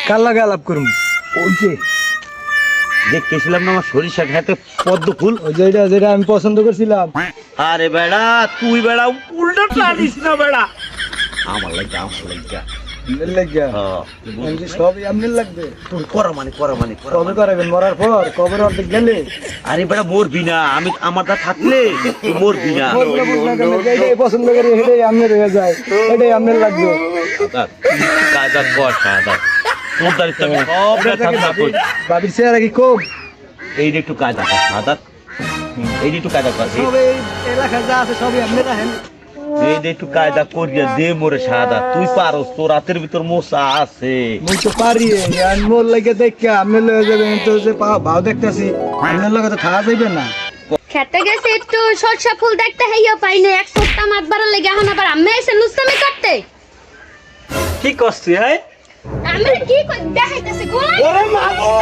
কার লাগে আলাপ করুম? ওই যে দেখতেছিলাম না আমার সরিষা খেতে পদ্ম ফুল, ওই যে যেটা আমি পছন্দ করছিলাম। আরে বেড়া তুই বেড়া উল্টা টানিস না বেড়া, আমার লাগবে আপনার লাগিয়া? আমি যে সবই আপনার লাগবে। তোর করা মানে কবে করাবেন? মরার পর? কবে অর্ধেক গেলে? আরে বেড়া মরবি না, আমি আমারটা থাকলে তুই মরবি না। এটাই পছন্দ করি, এটাই আপনার হয়ে যায়, এটাই আপনার লাগবে। কায়দা কর কায়দা, তোর দাঁড়িয়ে আমি সবটা থাকবা কই। বাবির চেহারা কি কম? এইটা একটু কায়দা কর সাদা, এইটা একটু কায়দা কর, সব এই এলাকায় যা আছে সবই আপনার রাখেন। এইটা একটু কায়দা করিয়া দে মোরে সাদা, তুই পারস, তোর রাতের ভিতর মশা আছে। মুই তো পারি, আর মোর লাগে দেখা আপনার লয়ে যাবেন তো, যে ভাও দেখতেছি আপনার লগে তো খাওয়া যাইবে না। খেতে গেছে একটু সরষা ফুল দেখতে হাইয়া পাই না, এক সপ্তাহ মাত বাড়া লেগে এখন আবার আম্মা এসে নুস্তামি করতে। কি করছিস? আমি কি দেখাইতেছি গোলা? ওরে মা গো!